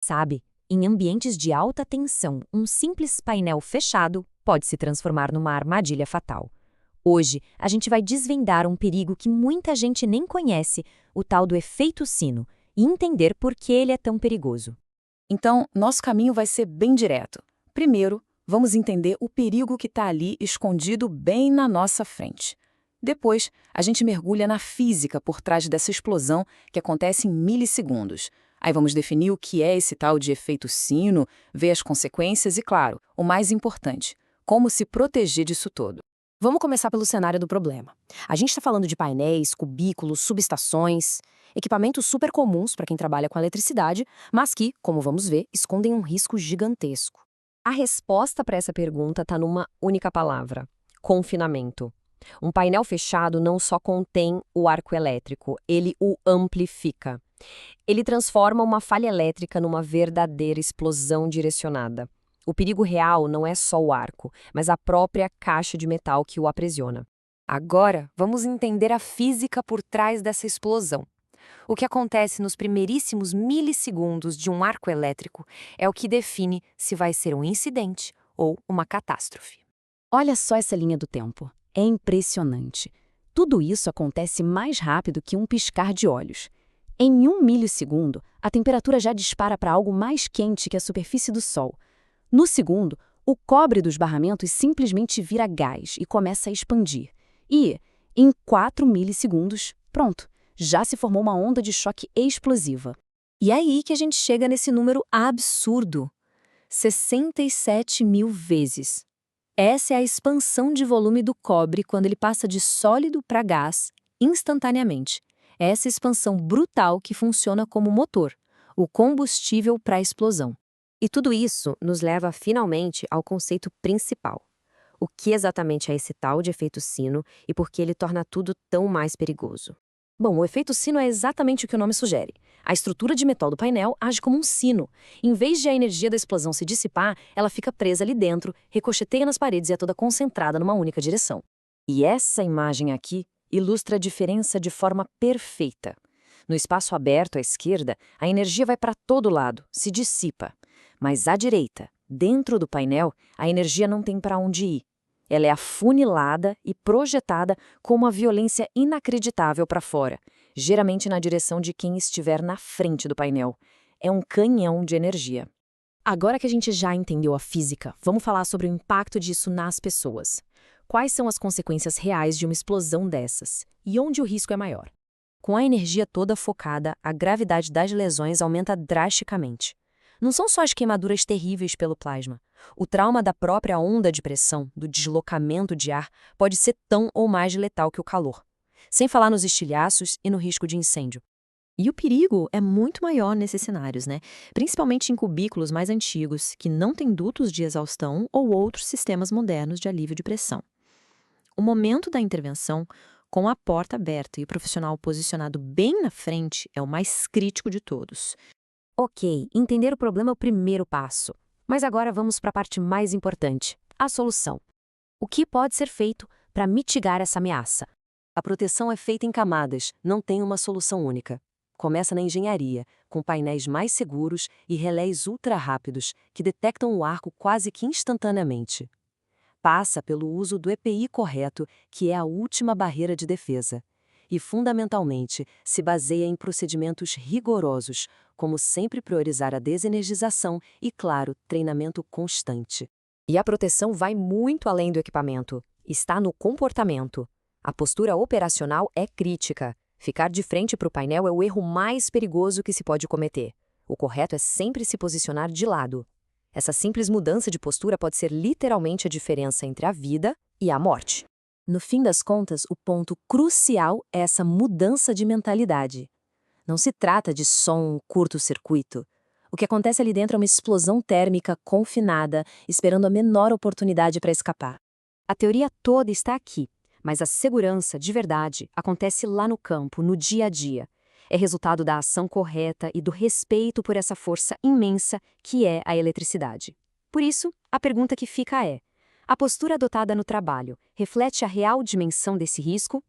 Sabe, em ambientes de alta tensão, um simples painel fechado pode se transformar numa armadilha fatal. Hoje, a gente vai desvendar um perigo que muita gente nem conhece, o tal do efeito sino, e entender por que ele é tão perigoso. Então, nosso caminho vai ser bem direto. Primeiro, vamos entender o perigo que está ali escondido bem na nossa frente. Depois, a gente mergulha na física por trás dessa explosão que acontece em milissegundos. Aí vamos definir o que é esse tal de efeito sino, ver as consequências e, claro, o mais importante, como se proteger disso tudo. Vamos começar pelo cenário do problema. A gente está falando de painéis, cubículos, subestações, equipamentos super comuns para quem trabalha com eletricidade, mas que, como vamos ver, escondem um risco gigantesco. A resposta para essa pergunta está numa única palavra: confinamento. Um painel fechado não só contém o arco elétrico, ele o amplifica. Ele transforma uma falha elétrica numa verdadeira explosão direcionada. O perigo real não é só o arco, mas a própria caixa de metal que o aprisiona. Agora, vamos entender a física por trás dessa explosão. O que acontece nos primeiríssimos milissegundos de um arco elétrico é o que define se vai ser um incidente ou uma catástrofe. Olha só essa linha do tempo. É impressionante. Tudo isso acontece mais rápido que um piscar de olhos. Em 1 milissegundo, a temperatura já dispara para algo mais quente que a superfície do Sol. No segundo, o cobre dos barramentos simplesmente vira gás e começa a expandir. E, em 4 milissegundos, pronto, já se formou uma onda de choque explosiva. E é aí que a gente chega nesse número absurdo: 67 mil vezes. Essa é a expansão de volume do cobre quando ele passa de sólido para gás instantaneamente. É essa expansão brutal que funciona como motor, o combustível para a explosão. E tudo isso nos leva finalmente ao conceito principal. O que exatamente é esse tal de efeito sino e por que ele torna tudo tão mais perigoso? Bom, o efeito sino é exatamente o que o nome sugere. A estrutura de metal do painel age como um sino. Em vez de a energia da explosão se dissipar, ela fica presa ali dentro, ricocheteia nas paredes e é toda concentrada numa única direção. E essa imagem aqui ilustra a diferença de forma perfeita. No espaço aberto à esquerda, a energia vai para todo lado, se dissipa. Mas à direita, dentro do painel, a energia não tem para onde ir. Ela é afunilada e projetada com uma violência inacreditável para fora, geralmente na direção de quem estiver na frente do painel. É um canhão de energia. Agora que a gente já entendeu a física, vamos falar sobre o impacto disso nas pessoas. Quais são as consequências reais de uma explosão dessas? E onde o risco é maior? Com a energia toda focada, a gravidade das lesões aumenta drasticamente. Não são só as queimaduras terríveis pelo plasma. O trauma da própria onda de pressão, do deslocamento de ar, pode ser tão ou mais letal que o calor. Sem falar nos estilhaços e no risco de incêndio. E o perigo é muito maior nesses cenários, né? Principalmente em cubículos mais antigos, que não têm dutos de exaustão ou outros sistemas modernos de alívio de pressão. O momento da intervenção, com a porta aberta e o profissional posicionado bem na frente, é o mais crítico de todos. Ok, entender o problema é o primeiro passo. Mas agora vamos para a parte mais importante, a solução. O que pode ser feito para mitigar essa ameaça? A proteção é feita em camadas, não tem uma solução única. Começa na engenharia, com painéis mais seguros e relés ultra-rápidos que detectam o arco quase que instantaneamente. Passa pelo uso do EPI correto, que é a última barreira de defesa. E, fundamentalmente, se baseia em procedimentos rigorosos, como sempre priorizar a desenergização e, claro, treinamento constante. E a proteção vai muito além do equipamento. Está no comportamento. A postura operacional é crítica. Ficar de frente para o painel é o erro mais perigoso que se pode cometer. O correto é sempre se posicionar de lado. Essa simples mudança de postura pode ser literalmente a diferença entre a vida e a morte. No fim das contas, o ponto crucial é essa mudança de mentalidade. Não se trata de só um curto-circuito. O que acontece ali dentro é uma explosão térmica confinada, esperando a menor oportunidade para escapar. A teoria toda está aqui, mas a segurança, de verdade, acontece lá no campo, no dia a dia. É resultado da ação correta e do respeito por essa força imensa que é a eletricidade. Por isso, a pergunta que fica é: a postura adotada no trabalho reflete a real dimensão desse risco?